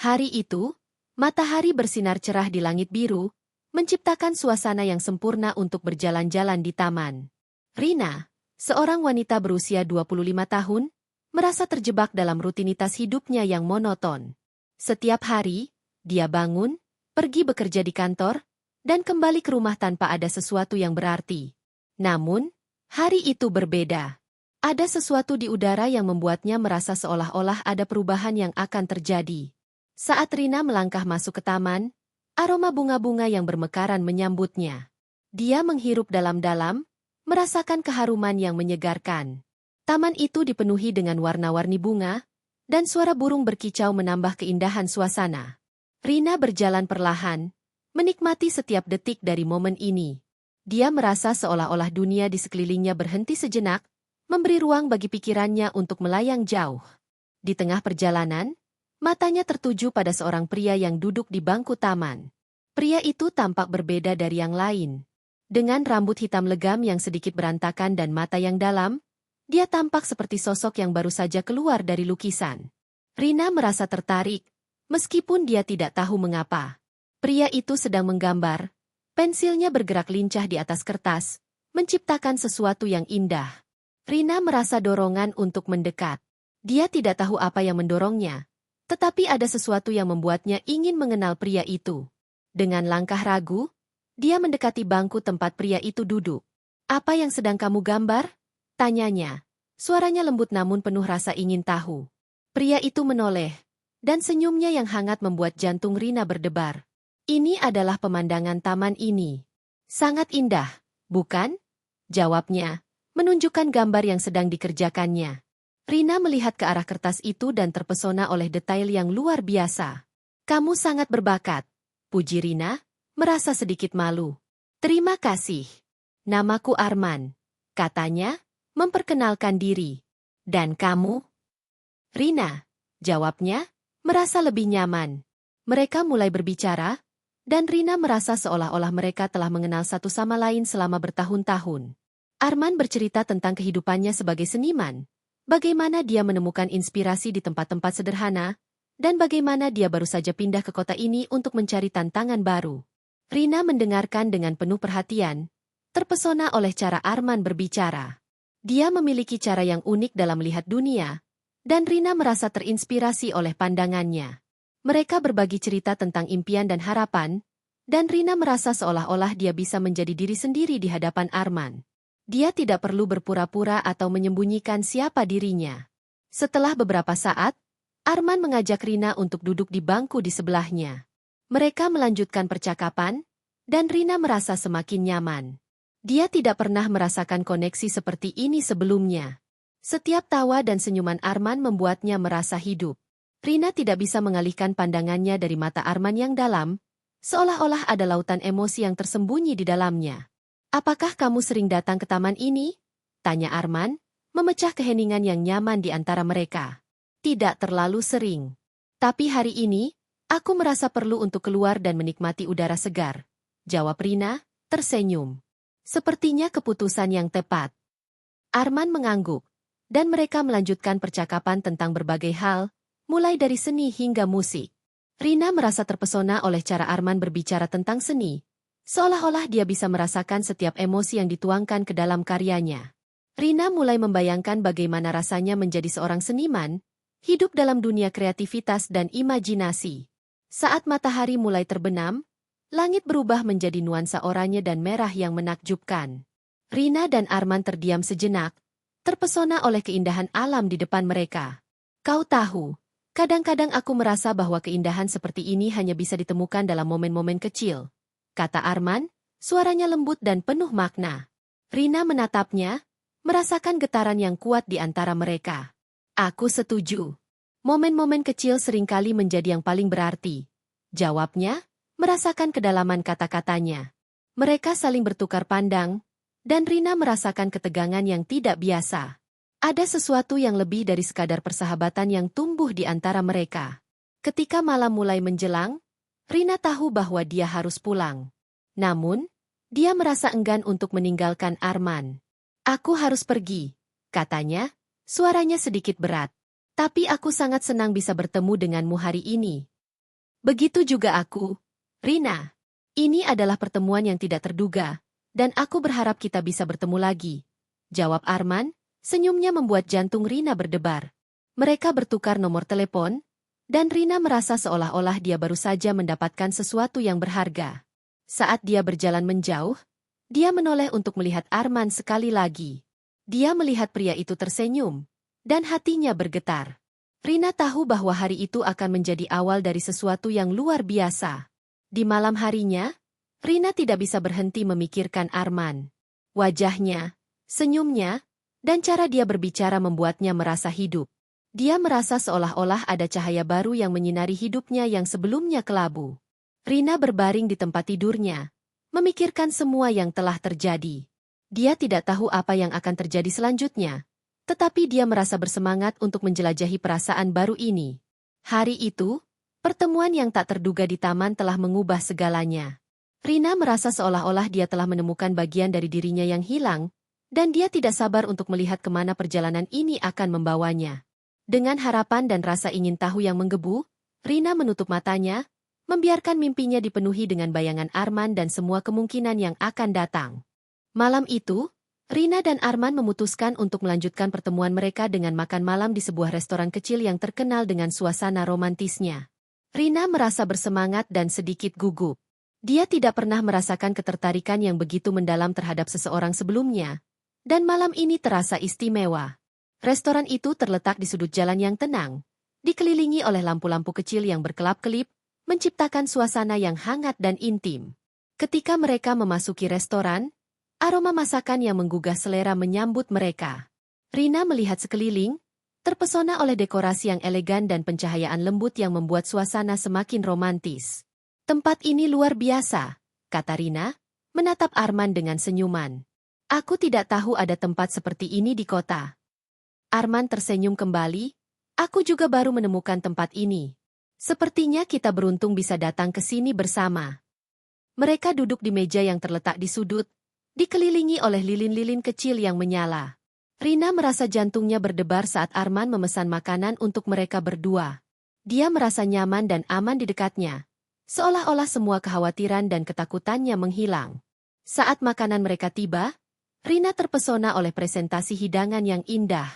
Hari itu, matahari bersinar cerah di langit biru, menciptakan suasana yang sempurna untuk berjalan-jalan di taman. Rina, seorang wanita berusia 25 tahun, merasa terjebak dalam rutinitas hidupnya yang monoton. Setiap hari, dia bangun, pergi bekerja di kantor, dan kembali ke rumah tanpa ada sesuatu yang berarti. Namun, hari itu berbeda. Ada sesuatu di udara yang membuatnya merasa seolah-olah ada perubahan yang akan terjadi. Saat Rina melangkah masuk ke taman, aroma bunga-bunga yang bermekaran menyambutnya. Dia menghirup dalam-dalam, merasakan keharuman yang menyegarkan. Taman itu dipenuhi dengan warna-warni bunga, dan suara burung berkicau menambah keindahan suasana. Rina berjalan perlahan, menikmati setiap detik dari momen ini. Dia merasa seolah-olah dunia di sekelilingnya berhenti sejenak, memberi ruang bagi pikirannya untuk melayang jauh. Di tengah perjalanan, matanya tertuju pada seorang pria yang duduk di bangku taman. Pria itu tampak berbeda dari yang lain. Dengan rambut hitam legam yang sedikit berantakan dan mata yang dalam, dia tampak seperti sosok yang baru saja keluar dari lukisan. Rina merasa tertarik, meskipun dia tidak tahu mengapa. Pria itu sedang menggambar, pensilnya bergerak lincah di atas kertas, menciptakan sesuatu yang indah. Rina merasa dorongan untuk mendekat. Dia tidak tahu apa yang mendorongnya, tetapi ada sesuatu yang membuatnya ingin mengenal pria itu. Dengan langkah ragu, dia mendekati bangku tempat pria itu duduk. "Apa yang sedang kamu gambar?" tanyanya. Suaranya lembut namun penuh rasa ingin tahu. Pria itu menoleh, dan senyumnya yang hangat membuat jantung Rina berdebar. "Ini adalah pemandangan taman ini. Sangat indah, bukan?" jawabnya, menunjukkan gambar yang sedang dikerjakannya. Rina melihat ke arah kertas itu dan terpesona oleh detail yang luar biasa. "Kamu sangat berbakat," puji Rina, merasa sedikit malu. "Terima kasih. Namaku Arman," katanya, memperkenalkan diri. "Dan kamu?" "Rina," jawabnya, merasa lebih nyaman. Mereka mulai berbicara, dan Rina merasa seolah-olah mereka telah mengenal satu sama lain selama bertahun-tahun. Arman bercerita tentang kehidupannya sebagai seniman, bagaimana dia menemukan inspirasi di tempat-tempat sederhana, dan bagaimana dia baru saja pindah ke kota ini untuk mencari tantangan baru. Rina mendengarkan dengan penuh perhatian, terpesona oleh cara Arman berbicara. Dia memiliki cara yang unik dalam melihat dunia, dan Rina merasa terinspirasi oleh pandangannya. Mereka berbagi cerita tentang impian dan harapan, dan Rina merasa seolah-olah dia bisa menjadi diri sendiri di hadapan Arman. Dia tidak perlu berpura-pura atau menyembunyikan siapa dirinya. Setelah beberapa saat, Arman mengajak Rina untuk duduk di bangku di sebelahnya. Mereka melanjutkan percakapan, dan Rina merasa semakin nyaman. Dia tidak pernah merasakan koneksi seperti ini sebelumnya. Setiap tawa dan senyuman Arman membuatnya merasa hidup. Rina tidak bisa mengalihkan pandangannya dari mata Arman yang dalam, seolah-olah ada lautan emosi yang tersembunyi di dalamnya. "Apakah kamu sering datang ke taman ini?" tanya Arman, memecah keheningan yang nyaman di antara mereka. "Tidak terlalu sering. Tapi hari ini, aku merasa perlu untuk keluar dan menikmati udara segar," jawab Rina, tersenyum. Sepertinya keputusan yang tepat. Arman mengangguk, dan mereka melanjutkan percakapan tentang berbagai hal, mulai dari seni hingga musik. Rina merasa terpesona oleh cara Arman berbicara tentang seni, seolah-olah dia bisa merasakan setiap emosi yang dituangkan ke dalam karyanya. Rina mulai membayangkan bagaimana rasanya menjadi seorang seniman, hidup dalam dunia kreativitas dan imajinasi. Saat matahari mulai terbenam, langit berubah menjadi nuansa oranye dan merah yang menakjubkan. Rina dan Arman terdiam sejenak, terpesona oleh keindahan alam di depan mereka. "Kau tahu, kadang-kadang aku merasa bahwa keindahan seperti ini hanya bisa ditemukan dalam momen-momen kecil," kata Arman, suaranya lembut dan penuh makna. Rina menatapnya, merasakan getaran yang kuat di antara mereka. "Aku setuju. Momen-momen kecil seringkali menjadi yang paling berarti," jawabnya, merasakan kedalaman kata-katanya. Mereka saling bertukar pandang, dan Rina merasakan ketegangan yang tidak biasa. Ada sesuatu yang lebih dari sekadar persahabatan yang tumbuh di antara mereka. Ketika malam mulai menjelang, Rina tahu bahwa dia harus pulang. Namun, dia merasa enggan untuk meninggalkan Arman. "Aku harus pergi," katanya, suaranya sedikit berat. "Tapi aku sangat senang bisa bertemu denganmu hari ini." Begitu juga aku. Rina, ini adalah pertemuan yang tidak terduga, dan aku berharap kita bisa bertemu lagi. Jawab Arman, senyumnya membuat jantung Rina berdebar. Mereka bertukar nomor telepon, dan Rina merasa seolah-olah dia baru saja mendapatkan sesuatu yang berharga. Saat dia berjalan menjauh, dia menoleh untuk melihat Arman sekali lagi. Dia melihat pria itu tersenyum, dan hatinya bergetar. Rina tahu bahwa hari itu akan menjadi awal dari sesuatu yang luar biasa. Di malam harinya, Rina tidak bisa berhenti memikirkan Arman. Wajahnya, senyumnya, dan cara dia berbicara membuatnya merasa hidup. Dia merasa seolah-olah ada cahaya baru yang menyinari hidupnya yang sebelumnya kelabu. Rina berbaring di tempat tidurnya, memikirkan semua yang telah terjadi. Dia tidak tahu apa yang akan terjadi selanjutnya, tetapi dia merasa bersemangat untuk menjelajahi perasaan baru ini. Hari itu, pertemuan yang tak terduga di taman telah mengubah segalanya. Rina merasa seolah-olah dia telah menemukan bagian dari dirinya yang hilang, dan dia tidak sabar untuk melihat kemana perjalanan ini akan membawanya. Dengan harapan dan rasa ingin tahu yang menggebu, Rina menutup matanya, membiarkan mimpinya dipenuhi dengan bayangan Arman dan semua kemungkinan yang akan datang. Malam itu, Rina dan Arman memutuskan untuk melanjutkan pertemuan mereka dengan makan malam di sebuah restoran kecil yang terkenal dengan suasana romantisnya. Rina merasa bersemangat dan sedikit gugup. Dia tidak pernah merasakan ketertarikan yang begitu mendalam terhadap seseorang sebelumnya, dan malam ini terasa istimewa. Restoran itu terletak di sudut jalan yang tenang, dikelilingi oleh lampu-lampu kecil yang berkelap-kelip, menciptakan suasana yang hangat dan intim. Ketika mereka memasuki restoran, aroma masakan yang menggugah selera menyambut mereka. Rina melihat sekeliling, terpesona oleh dekorasi yang elegan dan pencahayaan lembut yang membuat suasana semakin romantis. Tempat ini luar biasa, kata Rina, menatap Arman dengan senyuman. Aku tidak tahu ada tempat seperti ini di kota. Arman tersenyum kembali, aku juga baru menemukan tempat ini. Sepertinya kita beruntung bisa datang ke sini bersama. Mereka duduk di meja yang terletak di sudut, dikelilingi oleh lilin-lilin kecil yang menyala. Rina merasa jantungnya berdebar saat Arman memesan makanan untuk mereka berdua. Dia merasa nyaman dan aman di dekatnya, seolah-olah semua kekhawatiran dan ketakutannya menghilang. Saat makanan mereka tiba, Rina terpesona oleh presentasi hidangan yang indah.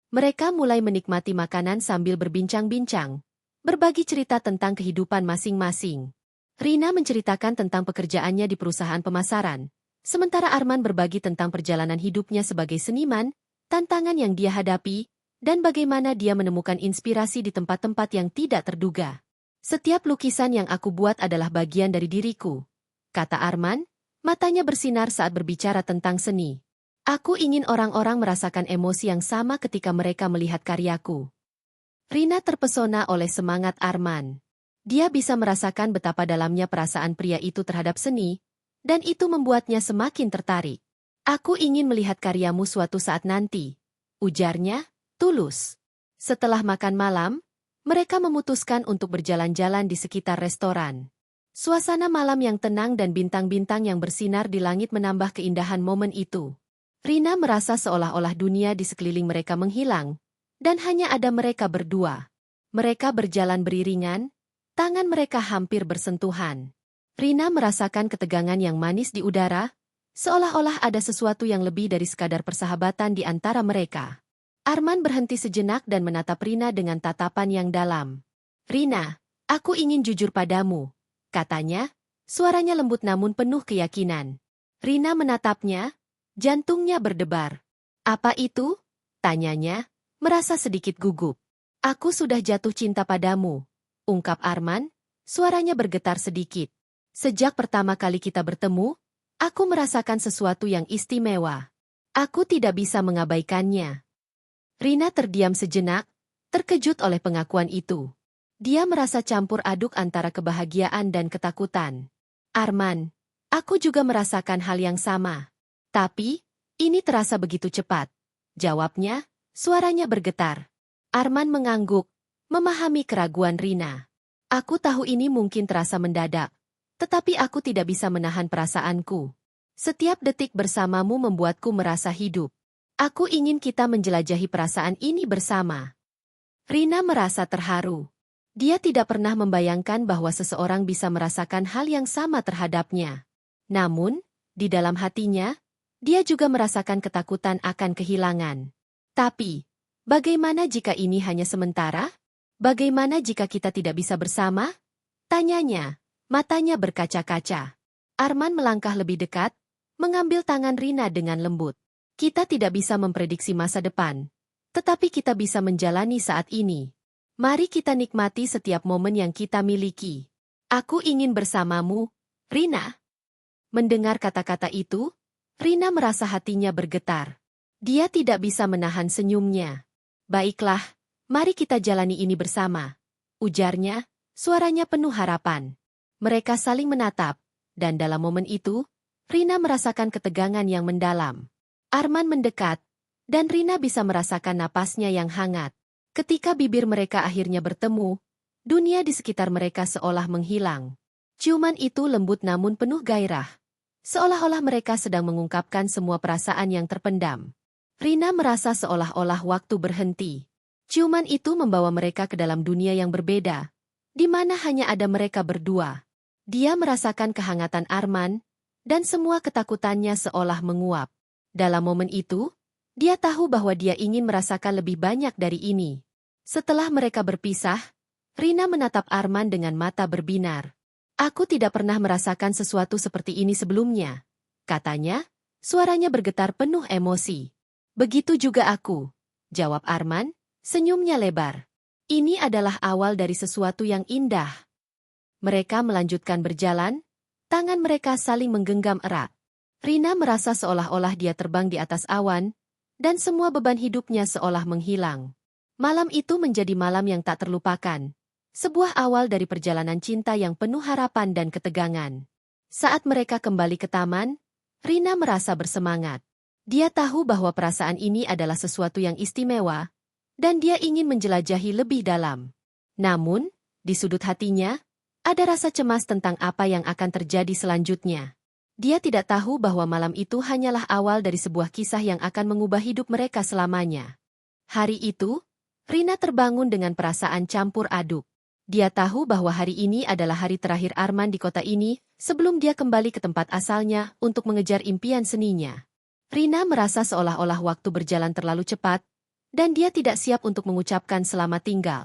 Mereka mulai menikmati makanan sambil berbincang-bincang, berbagi cerita tentang kehidupan masing-masing. Rina menceritakan tentang pekerjaannya di perusahaan pemasaran, sementara Arman berbagi tentang perjalanan hidupnya sebagai seniman, tantangan yang dia hadapi, dan bagaimana dia menemukan inspirasi di tempat-tempat yang tidak terduga. Setiap lukisan yang aku buat adalah bagian dari diriku, kata Arman, matanya bersinar saat berbicara tentang seni. Aku ingin orang-orang merasakan emosi yang sama ketika mereka melihat karyaku. Rina terpesona oleh semangat Arman. Dia bisa merasakan betapa dalamnya perasaan pria itu terhadap seni, dan itu membuatnya semakin tertarik. Aku ingin melihat karyamu suatu saat nanti, ujarnya, tulus. Setelah makan malam, mereka memutuskan untuk berjalan-jalan di sekitar restoran. Suasana malam yang tenang dan bintang-bintang yang bersinar di langit menambah keindahan momen itu. Rina merasa seolah-olah dunia di sekeliling mereka menghilang, dan hanya ada mereka berdua. Mereka berjalan beriringan, tangan mereka hampir bersentuhan. Rina merasakan ketegangan yang manis di udara, seolah-olah ada sesuatu yang lebih dari sekadar persahabatan di antara mereka. Arman berhenti sejenak dan menatap Rina dengan tatapan yang dalam. Rina, aku ingin jujur padamu, katanya, suaranya lembut namun penuh keyakinan. Rina menatapnya, jantungnya berdebar. Apa itu? Tanyanya, merasa sedikit gugup. Aku sudah jatuh cinta padamu, ungkap Arman, suaranya bergetar sedikit. Sejak pertama kali kita bertemu, aku merasakan sesuatu yang istimewa. Aku tidak bisa mengabaikannya. Rina terdiam sejenak, terkejut oleh pengakuan itu. Dia merasa campur aduk antara kebahagiaan dan ketakutan. Arman, aku juga merasakan hal yang sama. Tapi, ini terasa begitu cepat. Jawabnya, suaranya bergetar. Arman mengangguk, memahami keraguan Rina. Aku tahu ini mungkin terasa mendadak, tetapi aku tidak bisa menahan perasaanku. Setiap detik bersamamu membuatku merasa hidup. Aku ingin kita menjelajahi perasaan ini bersama. Rina merasa terharu. Dia tidak pernah membayangkan bahwa seseorang bisa merasakan hal yang sama terhadapnya. Namun, di dalam hatinya, dia juga merasakan ketakutan akan kehilangan. Tapi, bagaimana jika ini hanya sementara? Bagaimana jika kita tidak bisa bersama? Tanyanya, matanya berkaca-kaca. Arman melangkah lebih dekat, mengambil tangan Rina dengan lembut. Kita tidak bisa memprediksi masa depan, tetapi kita bisa menjalani saat ini. Mari kita nikmati setiap momen yang kita miliki. Aku ingin bersamamu, Rina. Mendengar kata-kata itu, Rina merasa hatinya bergetar. Dia tidak bisa menahan senyumnya. Baiklah, mari kita jalani ini bersama, ujarnya, suaranya penuh harapan. Mereka saling menatap, dan dalam momen itu, Rina merasakan ketegangan yang mendalam. Arman mendekat, dan Rina bisa merasakan napasnya yang hangat. Ketika bibir mereka akhirnya bertemu, dunia di sekitar mereka seolah menghilang. Ciuman itu lembut namun penuh gairah. Seolah-olah mereka sedang mengungkapkan semua perasaan yang terpendam. Rina merasa seolah-olah waktu berhenti. Ciuman itu membawa mereka ke dalam dunia yang berbeda, di mana hanya ada mereka berdua. Dia merasakan kehangatan Arman, dan semua ketakutannya seolah menguap. Dalam momen itu, dia tahu bahwa dia ingin merasakan lebih banyak dari ini. Setelah mereka berpisah, Rina menatap Arman dengan mata berbinar. Aku tidak pernah merasakan sesuatu seperti ini sebelumnya, katanya, suaranya bergetar penuh emosi. Begitu juga aku, jawab Arman, senyumnya lebar. Ini adalah awal dari sesuatu yang indah. Mereka melanjutkan berjalan, tangan mereka saling menggenggam erat. Rina merasa seolah-olah dia terbang di atas awan, dan semua beban hidupnya seolah menghilang. Malam itu menjadi malam yang tak terlupakan. Sebuah awal dari perjalanan cinta yang penuh harapan dan ketegangan. Saat mereka kembali ke taman, Rina merasa bersemangat. Dia tahu bahwa perasaan ini adalah sesuatu yang istimewa, dan dia ingin menjelajahi lebih dalam. Namun, di sudut hatinya, ada rasa cemas tentang apa yang akan terjadi selanjutnya. Dia tidak tahu bahwa malam itu hanyalah awal dari sebuah kisah yang akan mengubah hidup mereka selamanya. Hari itu, Rina terbangun dengan perasaan campur aduk. Dia tahu bahwa hari ini adalah hari terakhir Arman di kota ini, sebelum dia kembali ke tempat asalnya untuk mengejar impian seninya. Rina merasa seolah-olah waktu berjalan terlalu cepat, dan dia tidak siap untuk mengucapkan selamat tinggal.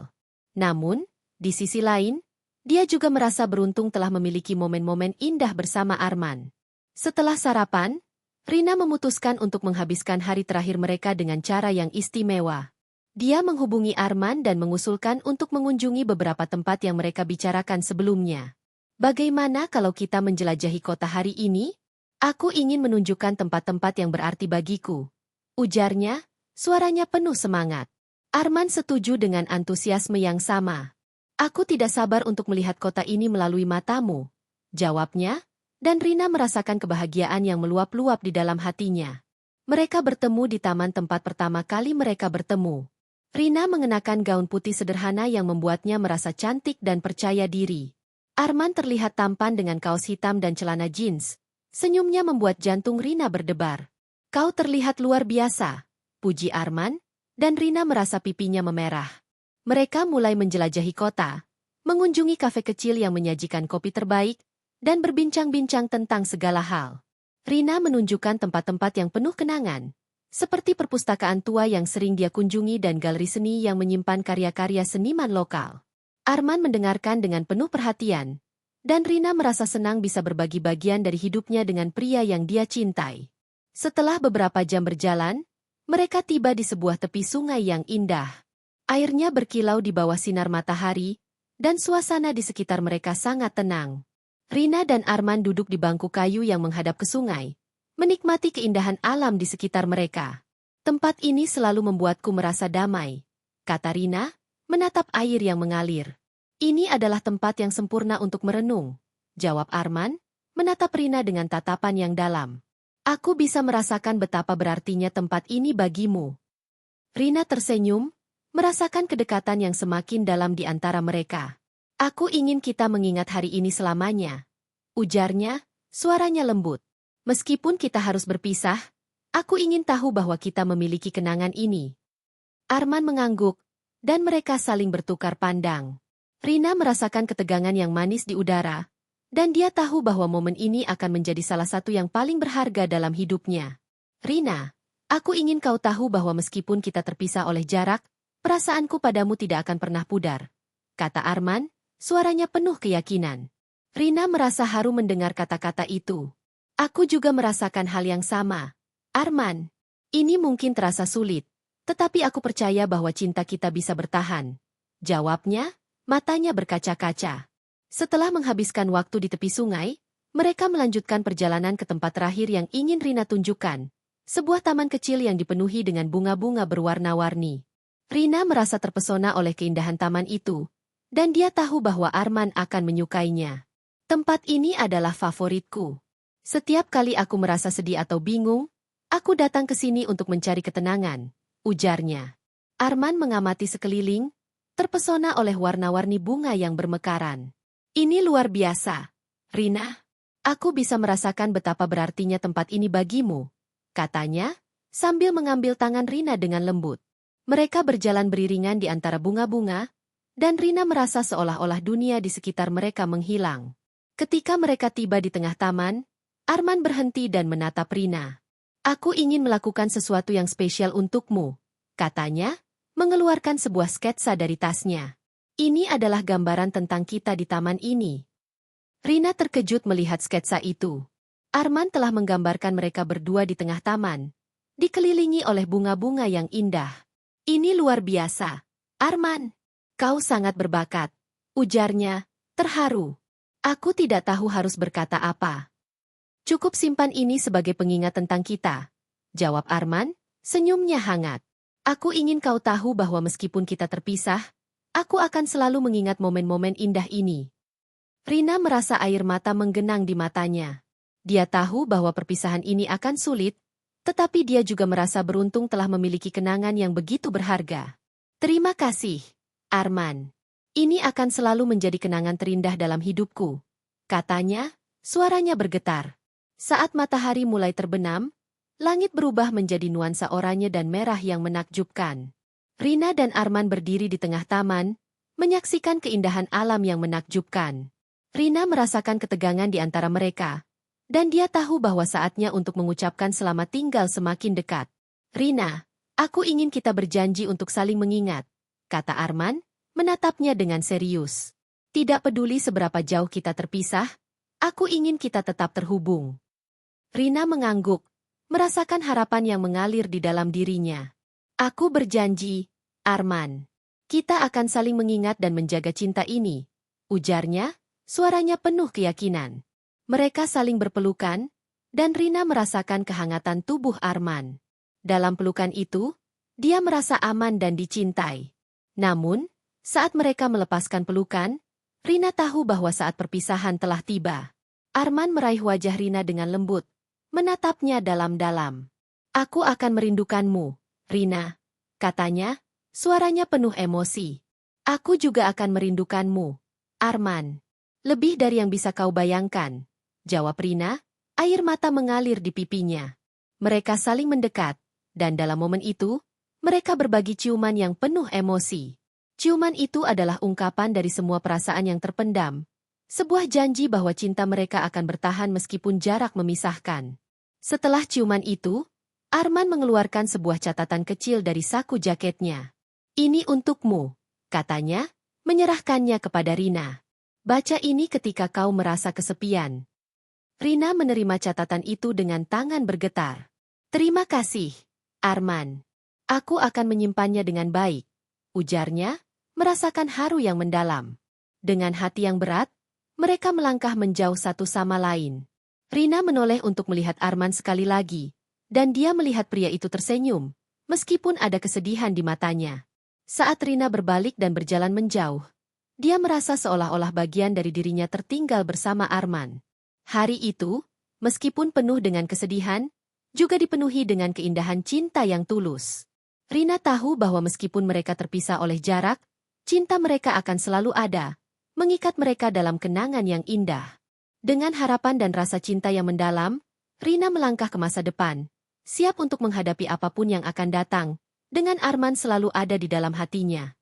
Namun, di sisi lain, dia juga merasa beruntung telah memiliki momen-momen indah bersama Arman. Setelah sarapan, Rina memutuskan untuk menghabiskan hari terakhir mereka dengan cara yang istimewa. Dia menghubungi Arman dan mengusulkan untuk mengunjungi beberapa tempat yang mereka bicarakan sebelumnya. Bagaimana kalau kita menjelajahi kota hari ini? Aku ingin menunjukkan tempat-tempat yang berarti bagiku, ujarnya, suaranya penuh semangat. Arman setuju dengan antusiasme yang sama. Aku tidak sabar untuk melihat kota ini melalui matamu, jawabnya, dan Rina merasakan kebahagiaan yang meluap-luap di dalam hatinya. Mereka bertemu di taman tempat pertama kali mereka bertemu. Rina mengenakan gaun putih sederhana yang membuatnya merasa cantik dan percaya diri. Arman terlihat tampan dengan kaos hitam dan celana jeans. Senyumnya membuat jantung Rina berdebar. Kau terlihat luar biasa, puji Arman, dan Rina merasa pipinya memerah. Mereka mulai menjelajahi kota, mengunjungi kafe kecil yang menyajikan kopi terbaik, dan berbincang-bincang tentang segala hal. Rina menunjukkan tempat-tempat yang penuh kenangan, seperti perpustakaan tua yang sering dia kunjungi dan galeri seni yang menyimpan karya-karya seniman lokal. Arman mendengarkan dengan penuh perhatian, dan Rina merasa senang bisa berbagi bagian dari hidupnya dengan pria yang dia cintai. Setelah beberapa jam berjalan, mereka tiba di sebuah tepi sungai yang indah. Airnya berkilau di bawah sinar matahari, dan suasana di sekitar mereka sangat tenang. Rina dan Arman duduk di bangku kayu yang menghadap ke sungai, menikmati keindahan alam di sekitar mereka. Tempat ini selalu membuatku merasa damai, kata Rina, menatap air yang mengalir. Ini adalah tempat yang sempurna untuk merenung, jawab Arman, menatap Rina dengan tatapan yang dalam. Aku bisa merasakan betapa berartinya tempat ini bagimu. Rina tersenyum, merasakan kedekatan yang semakin dalam di antara mereka. Aku ingin kita mengingat hari ini selamanya, ujarnya, suaranya lembut. Meskipun kita harus berpisah, aku ingin tahu bahwa kita memiliki kenangan ini. Arman mengangguk, dan mereka saling bertukar pandang. Rina merasakan ketegangan yang manis di udara, dan dia tahu bahwa momen ini akan menjadi salah satu yang paling berharga dalam hidupnya. Rina, aku ingin kau tahu bahwa meskipun kita terpisah oleh jarak, perasaanku padamu tidak akan pernah pudar, kata Arman, suaranya penuh keyakinan. Rina merasa haru mendengar kata-kata itu. Aku juga merasakan hal yang sama. Arman, ini mungkin terasa sulit, tetapi aku percaya bahwa cinta kita bisa bertahan. Jawabnya, matanya berkaca-kaca. Setelah menghabiskan waktu di tepi sungai, mereka melanjutkan perjalanan ke tempat terakhir yang ingin Rina tunjukkan. Sebuah taman kecil yang dipenuhi dengan bunga-bunga berwarna-warni. Rina merasa terpesona oleh keindahan taman itu, dan dia tahu bahwa Arman akan menyukainya. Tempat ini adalah favoritku. Setiap kali aku merasa sedih atau bingung, aku datang ke sini untuk mencari ketenangan, ujarnya. Arman mengamati sekeliling, terpesona oleh warna-warni bunga yang bermekaran. Ini luar biasa, Rina. Aku bisa merasakan betapa berartinya tempat ini bagimu, katanya, sambil mengambil tangan Rina dengan lembut. Mereka berjalan beriringan di antara bunga-bunga, dan Rina merasa seolah-olah dunia di sekitar mereka menghilang. Ketika mereka tiba di tengah taman, Arman berhenti dan menatap Rina. Aku ingin melakukan sesuatu yang spesial untukmu, katanya, mengeluarkan sebuah sketsa dari tasnya. Ini adalah gambaran tentang kita di taman ini. Rina terkejut melihat sketsa itu. Arman telah menggambarkan mereka berdua di tengah taman, dikelilingi oleh bunga-bunga yang indah. Ini luar biasa. Arman, kau sangat berbakat, ujarnya, terharu. Aku tidak tahu harus berkata apa. Cukup simpan ini sebagai pengingat tentang kita, jawab Arman, senyumnya hangat. Aku ingin kau tahu bahwa meskipun kita terpisah, aku akan selalu mengingat momen-momen indah ini. Rina merasa air mata menggenang di matanya. Dia tahu bahwa perpisahan ini akan sulit, tetapi dia juga merasa beruntung telah memiliki kenangan yang begitu berharga. Terima kasih, Arman. Ini akan selalu menjadi kenangan terindah dalam hidupku, katanya, suaranya bergetar. Saat matahari mulai terbenam, langit berubah menjadi nuansa oranye dan merah yang menakjubkan. Rina dan Arman berdiri di tengah taman, menyaksikan keindahan alam yang menakjubkan. Rina merasakan ketegangan di antara mereka, dan dia tahu bahwa saatnya untuk mengucapkan selamat tinggal semakin dekat. Rina, aku ingin kita berjanji untuk saling mengingat, kata Arman, menatapnya dengan serius. Tidak peduli seberapa jauh kita terpisah, aku ingin kita tetap terhubung. Rina mengangguk, merasakan harapan yang mengalir di dalam dirinya. Aku berjanji, Arman. Kita akan saling mengingat dan menjaga cinta ini, ujarnya, suaranya penuh keyakinan. Mereka saling berpelukan, dan Rina merasakan kehangatan tubuh Arman. Dalam pelukan itu, dia merasa aman dan dicintai. Namun, saat mereka melepaskan pelukan, Rina tahu bahwa saat perpisahan telah tiba. Arman meraih wajah Rina dengan lembut, menatapnya dalam-dalam. Aku akan merindukanmu, Rina, katanya, suaranya penuh emosi. Aku juga akan merindukanmu, Arman. Lebih dari yang bisa kau bayangkan, jawab Rina, air mata mengalir di pipinya. Mereka saling mendekat, dan dalam momen itu, mereka berbagi ciuman yang penuh emosi. Ciuman itu adalah ungkapan dari semua perasaan yang terpendam. Sebuah janji bahwa cinta mereka akan bertahan meskipun jarak memisahkan. Setelah ciuman itu, Arman mengeluarkan sebuah catatan kecil dari saku jaketnya. Ini untukmu, katanya, menyerahkannya kepada Rina. Baca ini ketika kau merasa kesepian. Rina menerima catatan itu dengan tangan bergetar. Terima kasih, Arman. Aku akan menyimpannya dengan baik, ujarnya, merasakan haru yang mendalam. Dengan hati yang berat, mereka melangkah menjauh satu sama lain. Rina menoleh untuk melihat Arman sekali lagi, dan dia melihat pria itu tersenyum, meskipun ada kesedihan di matanya. Saat Rina berbalik dan berjalan menjauh, dia merasa seolah-olah bagian dari dirinya tertinggal bersama Arman. Hari itu, meskipun penuh dengan kesedihan, juga dipenuhi dengan keindahan cinta yang tulus. Rina tahu bahwa meskipun mereka terpisah oleh jarak, cinta mereka akan selalu ada, mengikat mereka dalam kenangan yang indah. Dengan harapan dan rasa cinta yang mendalam, Rina melangkah ke masa depan, siap untuk menghadapi apapun yang akan datang, dengan Arman selalu ada di dalam hatinya.